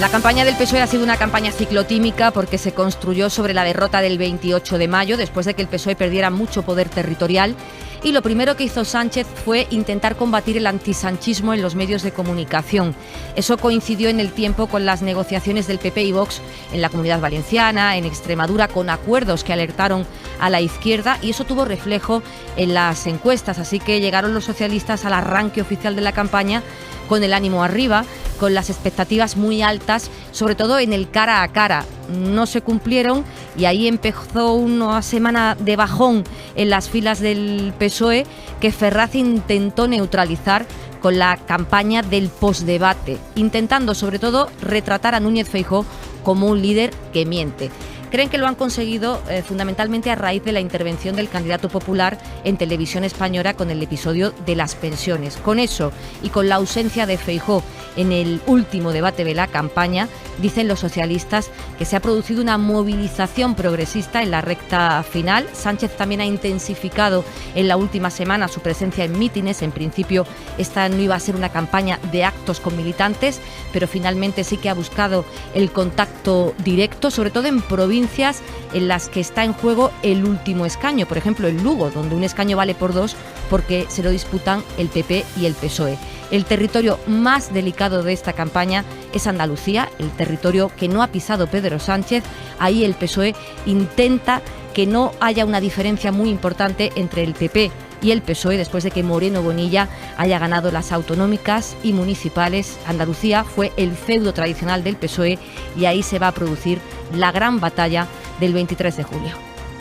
La campaña del PSOE ha sido una campaña ciclotímica porque se construyó sobre la derrota del 28 de mayo, después de que el PSOE perdiera mucho poder territorial. Y lo primero que hizo Sánchez fue intentar combatir el antisanchismo en los medios de comunicación. Eso coincidió en el tiempo con las negociaciones del PP y Vox en la Comunidad Valenciana, en Extremadura, con acuerdos que alertaron a la izquierda, y eso tuvo reflejo en las encuestas. Así que llegaron los socialistas al arranque oficial de la campaña con el ánimo arriba, con las expectativas muy altas, sobre todo en el cara a cara. No se cumplieron y ahí empezó una semana de bajón en las filas del PSOE que Ferraz intentó neutralizar con la campaña del postdebate, intentando sobre todo retratar a Núñez Feijóo como un líder que miente. Creen que lo han conseguido fundamentalmente a raíz de la intervención del candidato popular en Televisión Española con el episodio de las pensiones. Con eso y con la ausencia de Feijóo en el último debate de la campaña, dicen los socialistas que se ha producido una movilización progresista en la recta final. Sánchez también ha intensificado en la última semana su presencia en mítines. En principio esta no iba a ser una campaña de actos con militantes, pero finalmente sí que ha buscado el contacto directo, sobre todo en provincias en las que está en juego el último escaño, por ejemplo en Lugo, donde un escaño vale por dos porque se lo disputan el PP y el PSOE. El territorio más delicado de esta campaña es Andalucía, el territorio que no ha pisado Pedro Sánchez. Ahí el PSOE intenta que no haya una diferencia muy importante entre el PP y el PSOE después de que Moreno Bonilla haya ganado las autonómicas y municipales. Andalucía fue el feudo tradicional del PSOE y ahí se va a producir la gran batalla del 23 de julio.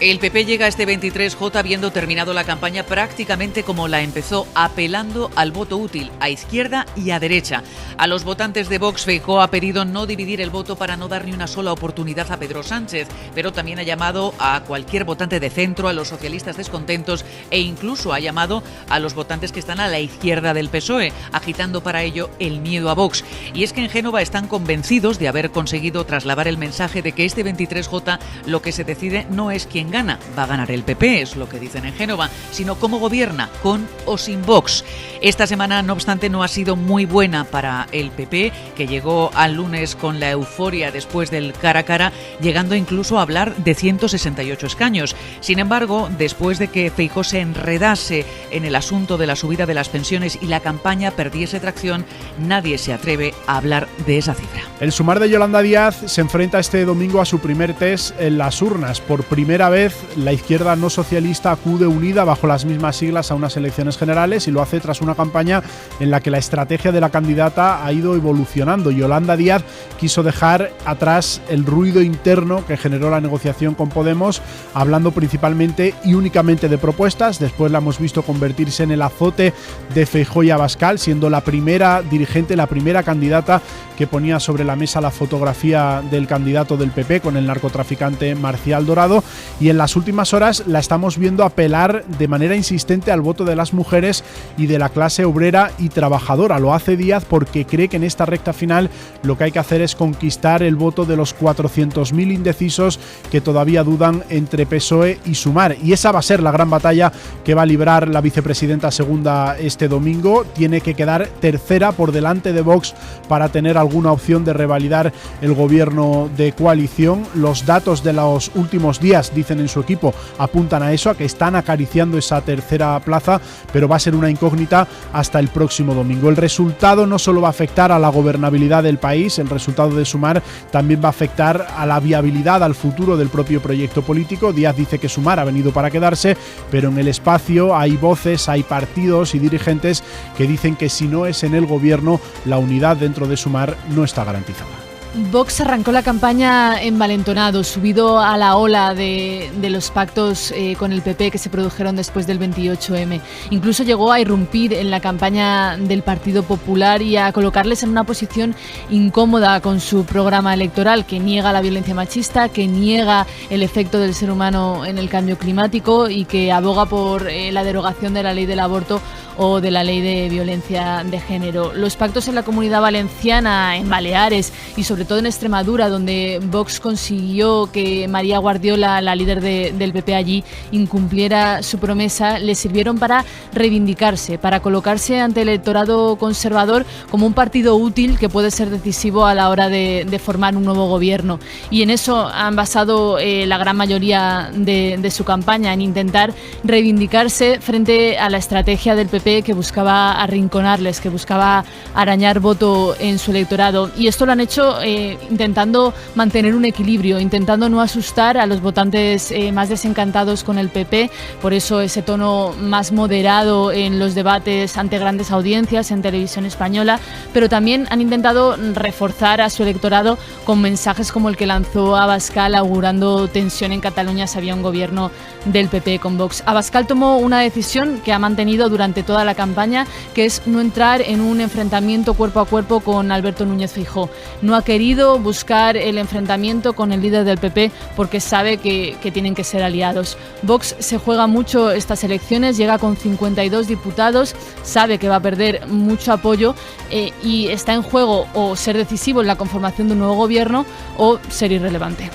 El PP llega a este 23J habiendo terminado la campaña prácticamente como la empezó, apelando al voto útil, a izquierda y a derecha. A los votantes de Vox, Feijóo ha pedido no dividir el voto para no dar ni una sola oportunidad a Pedro Sánchez, pero también ha llamado a cualquier votante de centro, a los socialistas descontentos e incluso ha llamado a los votantes que están a la izquierda del PSOE, agitando para ello el miedo a Vox. Y es que en Génova están convencidos de haber conseguido trasladar el mensaje de que este 23J lo que se decide no es quién gana, va a ganar el PP, es lo que dicen en Génova, sino cómo gobierna, con o sin Vox. Esta semana, no obstante, no ha sido muy buena para el PP, que llegó al lunes con la euforia después del cara a cara, llegando incluso a hablar de 168 escaños. Sin embargo, después de que Feijóo se enredase en el asunto de la subida de las pensiones y la campaña perdiese tracción, nadie se atreve a hablar de esa cifra. El Sumar de Yolanda Díaz se enfrenta este domingo a su primer test en las urnas. Por primera vez, la izquierda no socialista acude unida bajo las mismas siglas a unas elecciones generales y lo hace tras una campaña en la que la estrategia de la candidata ha ido evolucionando. Yolanda Díaz quiso dejar atrás el ruido interno que generó la negociación con Podemos, hablando principalmente y únicamente de propuestas. Después la hemos visto convertirse en el azote de Feijóo y Abascal, siendo la primera dirigente, la primera candidata que ponía sobre la mesa la fotografía del candidato del PP con el narcotraficante Marcial Dorado. Y en las últimas horas la estamos viendo apelar de manera insistente al voto de las mujeres y de la clase obrera y trabajadora. Lo hace Díaz porque cree que en esta recta final lo que hay que hacer es conquistar el voto de los 400.000 indecisos que todavía dudan entre PSOE y Sumar. Y esa va a ser la gran batalla que va a librar la vicepresidenta segunda este domingo. Tiene que quedar tercera por delante de Vox para tener alguna opción de revalidar el gobierno de coalición. Los datos de los últimos días, dicen en su equipo, apuntan a eso, a que están acariciando esa tercera plaza, pero va a ser una incógnita hasta el próximo domingo. El resultado no solo va a afectar a la gobernabilidad del país, el resultado de Sumar también va a afectar a la viabilidad, al futuro del propio proyecto político. Díaz dice que Sumar ha venido para quedarse, pero en el espacio hay voces, hay partidos y dirigentes que dicen que si no es en el gobierno, la unidad dentro de Sumar no está garantizada. Vox arrancó la campaña envalentonado, subido a la ola de los pactos con el PP que se produjeron después del 28M. Incluso llegó a irrumpir en la campaña del Partido Popular y a colocarles en una posición incómoda con su programa electoral, que niega la violencia machista, que niega el efecto del ser humano en el cambio climático y que aboga por la derogación de la ley del aborto o de la ley de violencia de género. Los pactos en la Comunidad Valenciana, en Baleares y sobre sobre todo en Extremadura, donde Vox consiguió que María Guardiola, la líder del PP allí, incumpliera su promesa, le sirvieron para reivindicarse, para colocarse ante el electorado conservador como un partido útil que puede ser decisivo a la hora de formar un nuevo gobierno. Y en eso han basado la gran mayoría de su campaña, en intentar reivindicarse frente a la estrategia del PP que buscaba arrinconarles, que buscaba arañar voto en su electorado. Y esto lo han hecho intentando mantener un equilibrio, intentando no asustar a los votantes más desencantados con el PP, por eso ese tono más moderado en los debates ante grandes audiencias en televisión española, pero también han intentado reforzar a su electorado con mensajes como el que lanzó Abascal augurando tensión en Cataluña si había un gobierno del PP con Vox. Abascal tomó una decisión que ha mantenido durante toda la campaña, que es no entrar en un enfrentamiento cuerpo a cuerpo con Alberto Núñez Feijóo. No ha querido buscar el enfrentamiento con el líder del PP porque sabe que tienen que ser aliados. Vox se juega mucho estas elecciones, llega con 52 diputados, sabe que va a perder mucho apoyo y está en juego o ser decisivo en la conformación de un nuevo gobierno o ser irrelevante.